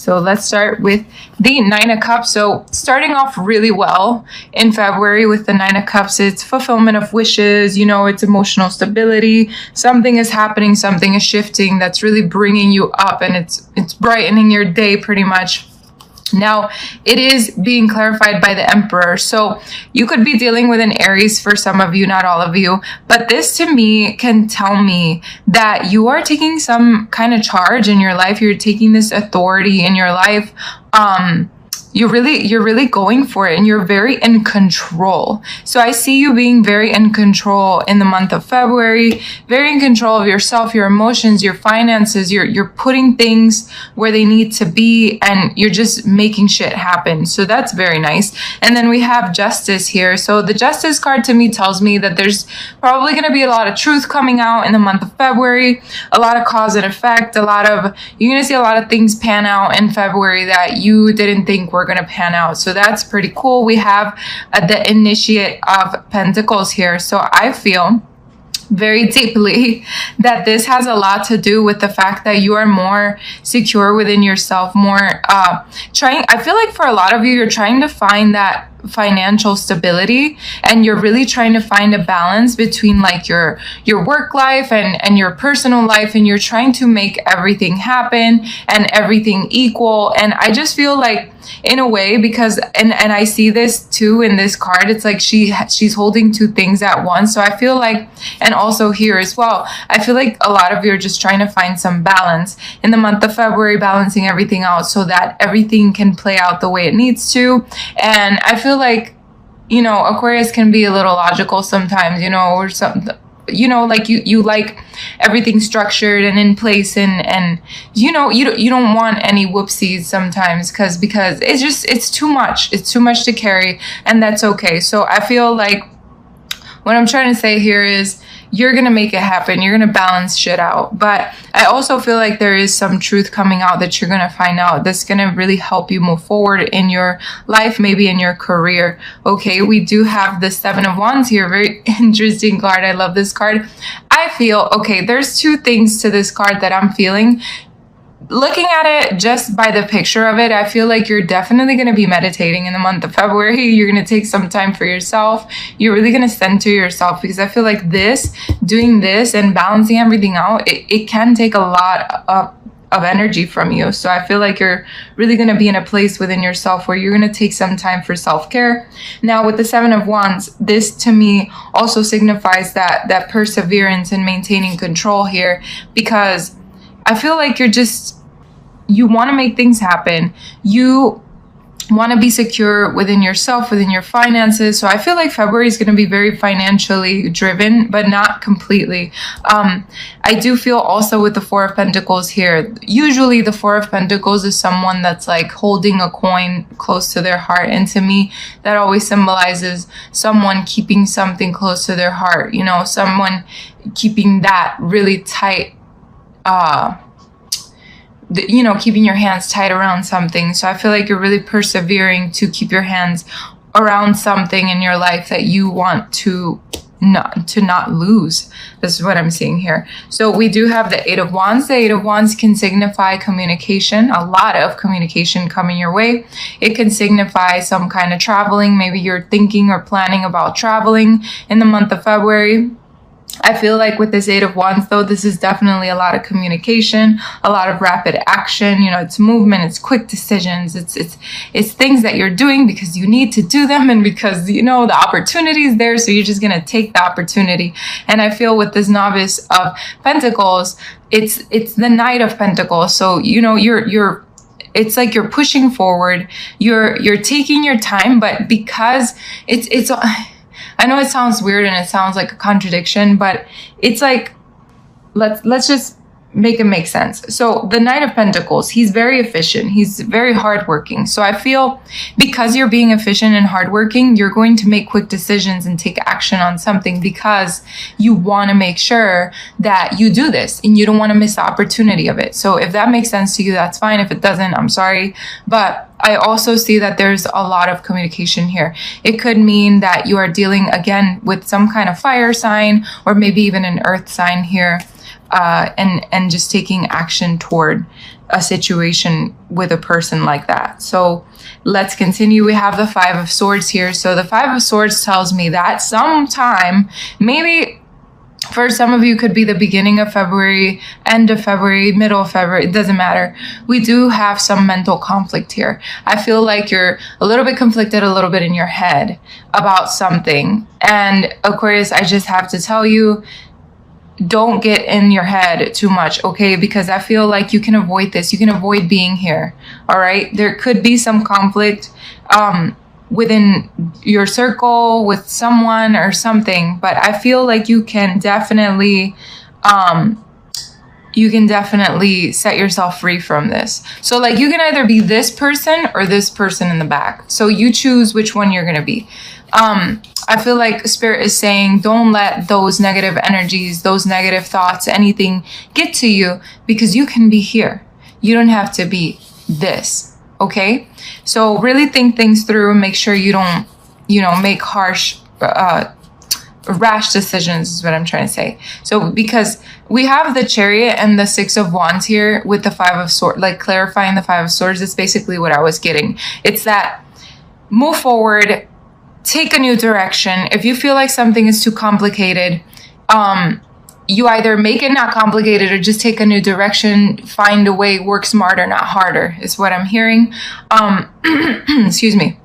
So let's start with the Nine of Cups. So starting off really well in February with the Nine of Cups, it's fulfillment of wishes, it's emotional stability. Something is happening, something is shifting that's really bringing you up, and it's brightening your day pretty much. Now, it is being clarified by the Emperor. So you could be dealing with an Aries for some of you, not all of you. But this to me can tell me that you are taking some kind of charge in your life. You're taking this authority in your life. You're really going for it, and you're very in control. So I see you being very in control in the month of February, very in control of yourself, your emotions, your finances. You're putting things where they need to be, and you're just making shit happen. So that's very nice. And then we have Justice here. So the Justice card to me tells me that there's probably going to be a lot of truth coming out in the month of February, a lot of cause and effect, you're going to see a lot of things pan out in February that you didn't think were going to pan out. So that's pretty cool. We have the Initiate of Pentacles here. So I feel very deeply that this has a lot to do with the fact that you are more secure within yourself, I feel like for a lot of you, you're trying to find that financial stability, and you're really trying to find a balance between like your work life and your personal life, and you're trying to make everything happen and everything equal. And I just feel like, in a way, because and I see this too in this card, it's like she's holding two things at once. So I feel like, and also here as well, I feel like a lot of you are just trying to find some balance in the month of February, balancing everything out so that everything can play out the way it needs to. And I feel like, Aquarius can be a little logical sometimes, or something, like you like everything structured and in place, and you don't want any whoopsies sometimes because it's too much to carry, and that's okay. So I feel like what I'm trying to say here is you're going to make it happen. You're going to balance shit out. But I also feel like there is some truth coming out that you're going to find out that's going to really help you move forward in your life, maybe in your career. Okay, we do have the Seven of Wands here. Very interesting card. I love this card. I feel, okay, there's two things to this card that I'm feeling. Looking at it just by the picture of it, I feel like you're definitely going to be meditating in the month of February. You're going to take some time for yourself. You're really going to center yourself, because I feel like doing this and balancing everything out, it can take a lot of energy from you. So I feel like you're really going to be in a place within yourself where you're going to take some time for self-care. Now with the Seven of Wands, this to me also signifies that perseverance and maintaining control here, because I feel like you want to make things happen. You want to be secure within yourself, within your finances. So I feel like February is going to be very financially driven, but not completely. I do feel also with the Four of Pentacles here, usually the Four of Pentacles is someone that's like holding a coin close to their heart. And to me, that always symbolizes someone keeping something close to their heart, someone keeping that really tight, keeping your hands tight around something. So I feel like you're really persevering to keep your hands around something in your life that you want to not lose. This is what I'm seeing here. So we do have the Eight of Wands. The Eight of Wands can signify communication, a lot of communication coming your way. It can signify some kind of traveling. Maybe you're thinking or planning about traveling in the month of February. I feel like with this Eight of Wands, though, this is definitely a lot of communication, a lot of rapid action. It's movement, it's quick decisions, it's things that you're doing because you need to do them, and because the opportunity is there, so you're just gonna take the opportunity. And I feel with this Novice of Pentacles, it's the Knight of Pentacles. So you're it's like you're pushing forward, you're taking your time, but because it's I know it sounds weird and it sounds like a contradiction, but it's like, let's just make it make sense. So the Knight of Pentacles, he's very efficient. He's very hardworking. So I feel because you're being efficient and hardworking, you're going to make quick decisions and take action on something because you want to make sure that you do this and you don't want to miss the opportunity of it. So if that makes sense to you, that's fine. If it doesn't, I'm sorry. But I also see that there's a lot of communication here. It could mean that you are dealing again with some kind of fire sign or maybe even an earth sign here. And just taking action toward a situation with a person like that. So let's continue. We have the Five of Swords here. So the Five of Swords tells me that sometime, maybe for some of you could be the beginning of February, end of February, middle of February, it doesn't matter. We do have some mental conflict here. I feel like you're a little bit conflicted, a little bit in your head about something. And Aquarius, I just have to tell you, don't get in your head too much, okay? Because I feel like you can avoid this. You can avoid being here, all right? There could be some conflict within your circle with someone or something, but I feel like you can definitely set yourself free from this. So like you can either be this person or this person in the back. So you choose which one you're going to be. I feel like Spirit is saying, don't let those negative energies, those negative thoughts, anything get to you, because you can be here. You don't have to be this. Okay. So really think things through and make sure you don't, make harsh, rash decisions is what I'm trying to say. So because we have the Chariot and the Six of Wands here with the Five of Swords, like clarifying the Five of Swords is basically what I was getting. It's that move forward, take a new direction. If you feel like something is too complicated, you either make it not complicated or just take a new direction, find a way, work smarter, not harder, is what I'm hearing. Excuse me.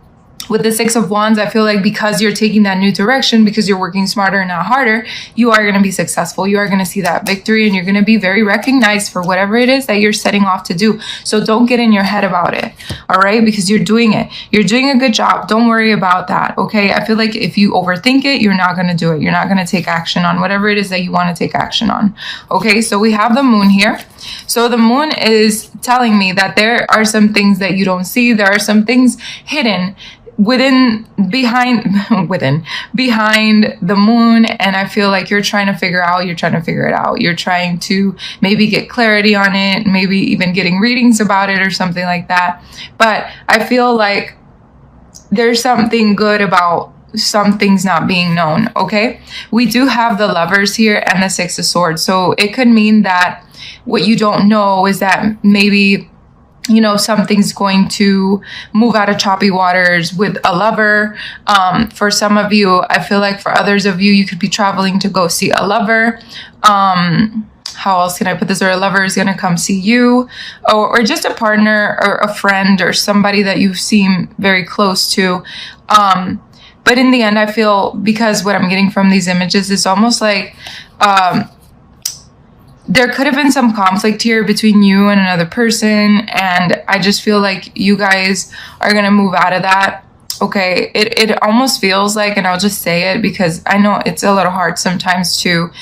With the Six of Wands, I feel like because you're taking that new direction, because you're working smarter and not harder, you are going to be successful. You are going to see that victory and you're going to be very recognized for whatever it is that you're setting off to do. So don't get in your head about it. All right. Because you're doing it. You're doing a good job. Don't worry about that. Okay. I feel like if you overthink it, you're not going to do it. You're not going to take action on whatever it is that you want to take action on. Okay. So we have the Moon here. So the Moon is telling me that there are some things that you don't see. There are some things hidden behind the Moon, and I feel like you're trying to figure it out. You're trying to maybe get clarity on it, maybe even getting readings about it or something like that. But I feel like there's something good about some things not being known. Okay, we do have the Lovers here and the Six of Swords, so it could mean that what you don't know is that maybe something's going to move out of choppy waters with a lover. For some of you, I feel like for others of you, you could be traveling to go see a lover. How else can I put this? Or a lover is going to come see you, or just a partner or a friend or somebody that you seem very close to. But in the end, I feel, because what I'm getting from these images is almost like, there could have been some conflict here between you and another person. And I just feel like you guys are going to move out of that. Okay. It almost feels like, and I'll just say it because I know it's a little hard sometimes to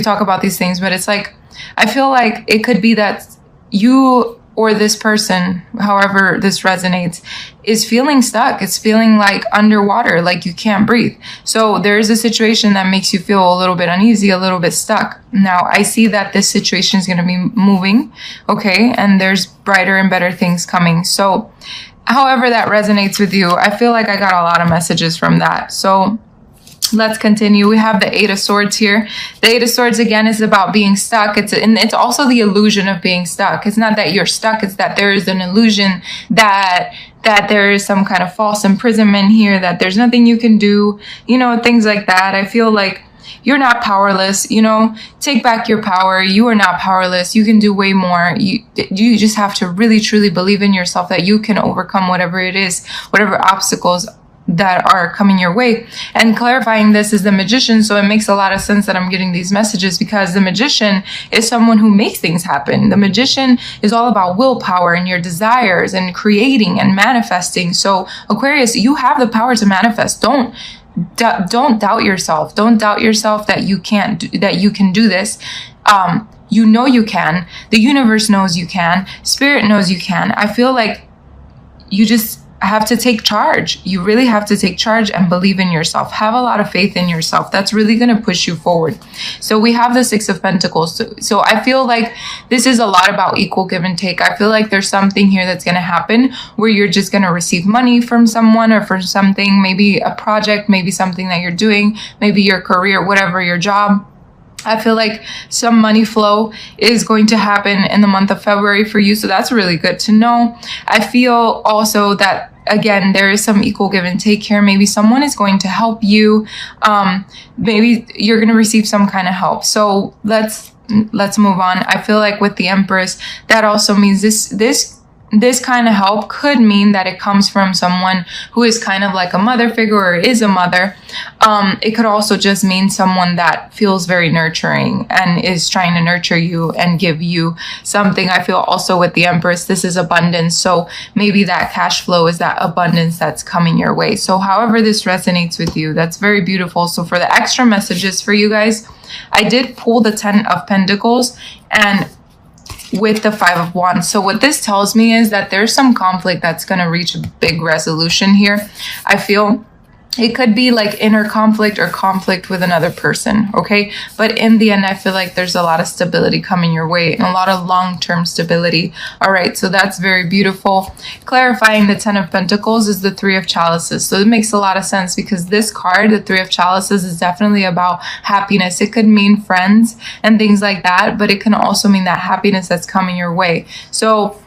talk about these things, but it's like, I feel like it could be that you or this person, however this resonates, is feeling stuck. It's feeling like underwater, like you can't breathe. So there is a situation that makes you feel a little bit uneasy, a little bit stuck. Now, I see that this situation is going to be moving, okay? And there's brighter and better things coming. So however that resonates with you, I feel like I got a lot of messages from that. So let's continue. We have the Eight of Swords here. The Eight of Swords, again, is about being stuck. It's also the illusion of being stuck. It's not that you're stuck. It's that there is an illusion that there is some kind of false imprisonment here, that there's nothing you can do, things like that. I feel like you're not powerless, take back your power. You are not powerless. You can do way more. You just have to really, truly believe in yourself that you can overcome whatever it is, whatever obstacles that are coming your way. And clarifying this is the Magician. So it makes a lot of sense that I'm getting these messages, because the Magician is someone who makes things happen. The Magician is all about willpower and your desires and creating and manifesting. So Aquarius, you have the power to manifest. Don't doubt yourself. Don't doubt yourself that you can do this. You can. The universe knows you can. Spirit knows you can. I feel like you just have to take charge. You really have to take charge and believe in yourself. Have a lot of faith in yourself. That's really going to push you forward. So we have the Six of Pentacles. So I feel like this is a lot about equal give and take. I feel like there's something here that's going to happen where you're just going to receive money from someone or for something, maybe a project, maybe something that you're doing, maybe your career, whatever, your job. I feel like some money flow is going to happen in the month of February for you. So that's really good to know. I feel also that, again, there is some equal give and take here. Maybe someone is going to help you. Maybe you're going to receive some kind of help. So let's move on. I feel like with the Empress, that also means this kind of help could mean that it comes from someone who is kind of like a mother figure or is a mother. It could also just mean someone that feels very nurturing and is trying to nurture you and give you something. I feel also with the Empress, this is abundance. So maybe that cash flow is that abundance that's coming your way. So however this resonates with you, that's very beautiful. So for the extra messages for you guys, I did pull the 10 of Pentacles and with the 5 of Wands. So what this tells me is that there's some conflict that's going to reach a big resolution here. I feel it could be like inner conflict or conflict with another person, okay? But in the end, I feel like there's a lot of stability coming your way and a lot of long-term stability. All right, so that's very beautiful. Clarifying the 10 of Pentacles is the 3 of Chalices. So it makes a lot of sense because this card, the 3 of Chalices, is definitely about happiness. It could mean friends and things like that, but it can also mean that happiness that's coming your way. So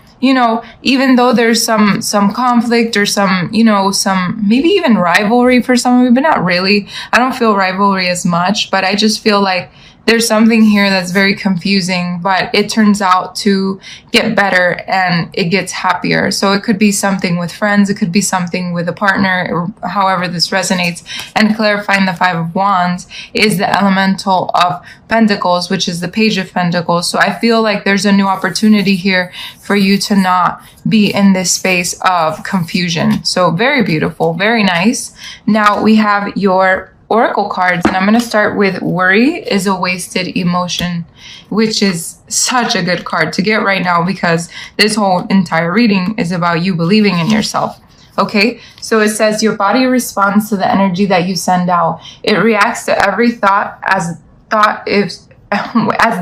even though there's some conflict or some maybe even rivalry for some of you, but not really. I don't feel rivalry as much, but I just feel like there's something here that's very confusing, but it turns out to get better and it gets happier. So it could be something with friends. It could be something with a partner, or however this resonates. And clarifying the 5 of Wands is the elemental of Pentacles, which is the Page of Pentacles. So I feel like there's a new opportunity here for you to not be in this space of confusion. So very beautiful, very nice. Now we have your Oracle cards, and I'm going to start with Worry is a Wasted Emotion, which is such a good card to get right now because this whole entire reading is about you believing in yourself. Okay, so it says your body responds to the energy that you send out. It reacts to every thought as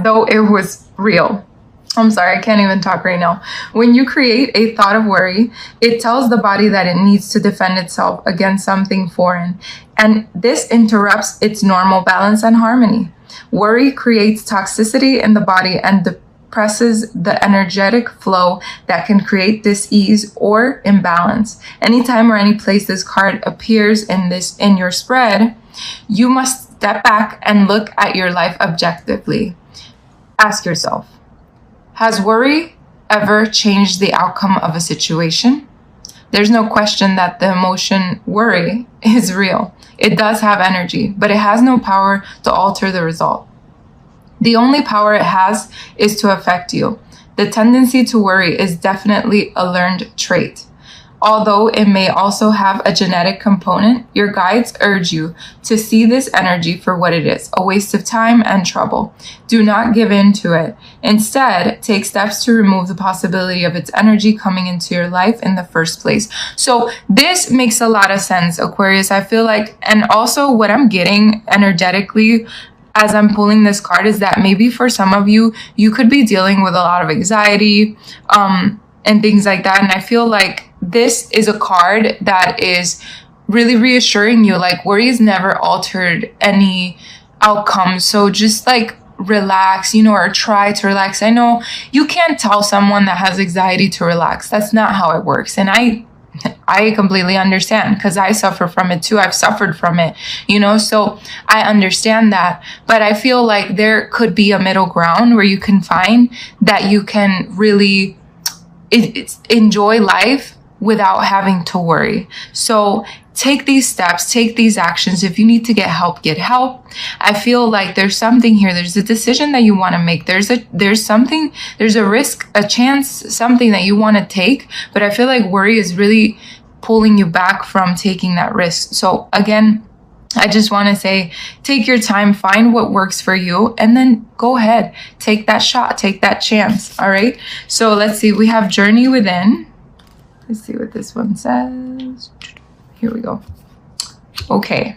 though it was real. I'm sorry, I can't even talk right now. When you create a thought of worry, it tells the body that it needs to defend itself against something foreign. And this interrupts its normal balance and harmony. Worry creates toxicity in the body and depresses the energetic flow that can create dis-ease or imbalance. Anytime or any place this card appears in your spread, you must step back and look at your life objectively. Ask yourself, has worry ever changed the outcome of a situation? There's no question that the emotion worry is real. It does have energy, but it has no power to alter the result. The only power it has is to affect you. The tendency to worry is definitely a learned trait. Although it may also have a genetic component, your guides urge you to see this energy for what it is, a waste of time and trouble. Do not give in to it. Instead, take steps to remove the possibility of its energy coming into your life in the first place. So this makes a lot of sense, Aquarius. I feel like, and also what I'm getting energetically as I'm pulling this card is that maybe for some of you, you could be dealing with a lot of anxiety, and things like that. And I feel like this is a card that is really reassuring you, like worry has never altered any outcome. So just like relax, or try to relax. I know you can't tell someone that has anxiety to relax. That's not how it works. And I completely understand because I suffer from it too. I've suffered from it, so I understand that. But I feel like there could be a middle ground where you can find that you can really enjoy life without having to worry. So take these steps, take these actions. If you need to get help, get help. I feel like there's something here. There's a decision that you want to make. There's a risk, a chance, something that you want to take. But I feel like worry is really pulling you back from taking that risk. So again, I just want to say, take your time, find what works for you, and then go ahead, take that shot, take that chance. All right. So let's see. We have Journey Within. Let's see what this one says. Here we go. Okay.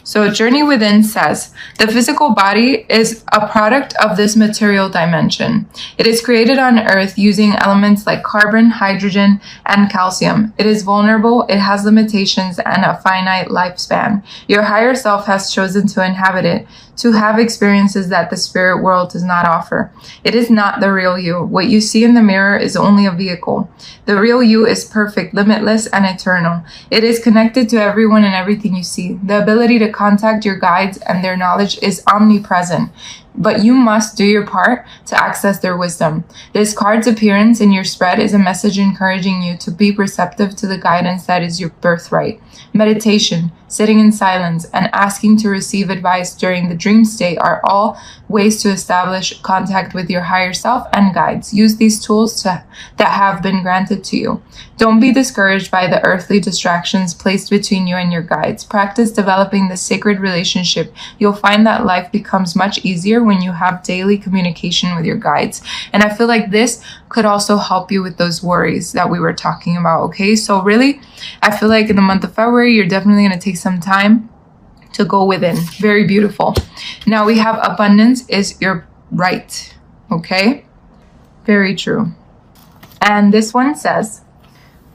So Journey Within says, the physical body is a product of this material dimension. It is created on Earth using elements like carbon, hydrogen, and calcium. It is vulnerable, it has limitations, and a finite lifespan. Your higher self has chosen to inhabit it, to have experiences that the spirit world does not offer. It is not the real you. What you see in the mirror is only a vehicle. The real you is perfect, limitless, and eternal. It is connected to everyone and everything you see. The ability to contact your guides and their knowledge is omnipresent, but you must do your part to access their wisdom. This card's appearance in your spread is a message encouraging you to be receptive to the guidance that is your birthright. Meditation, sitting in silence, and asking to receive advice during the dream state are all ways to establish contact with your higher self and guides. Use these tools that have been granted to you. Don't be discouraged by the earthly distractions placed between you and your guides. Practice developing the sacred relationship. You'll find that life becomes much easier when you have daily communication with your guides. And I feel like this could also help you with those worries that we were talking about, okay? So really, I feel like in the month of February, you're definitely going to take some time to go within. Very beautiful. Now we have abundance is your right, okay? Very true. And this one says,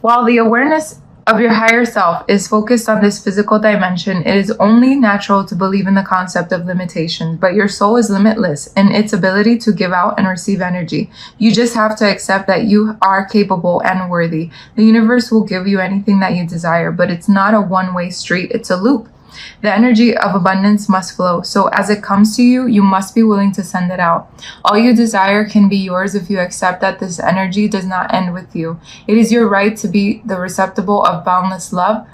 while the awareness of your higher self is focused on this physical dimension, it is only natural to believe in the concept of limitation, but your soul is limitless in its ability to give out and receive energy. You just have to accept that you are capable and worthy. The universe will give you anything that you desire, but it's not a one-way street, it's a loop. The energy of abundance must flow, so as it comes to you, you must be willing to send it out. All you desire can be yours if you accept that this energy does not end with you. It is your right to be the receptacle of boundless love,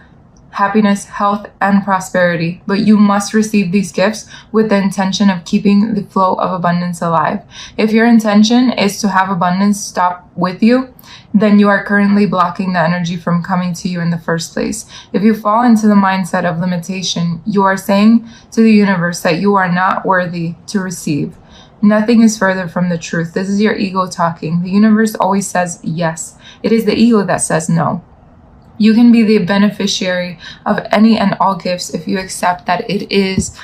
happiness, health, and prosperity, but you must receive these gifts with the intention of keeping the flow of abundance alive. If your intention is to have abundance stop with you, then you are currently blocking the energy from coming to you in the first place. If you fall into the mindset of limitation, you are saying to the universe that you are not worthy to receive. Nothing is further from the truth. This is your ego talking. The universe always says yes. It is the ego that says no. You can be the beneficiary of any and all gifts if you accept that it is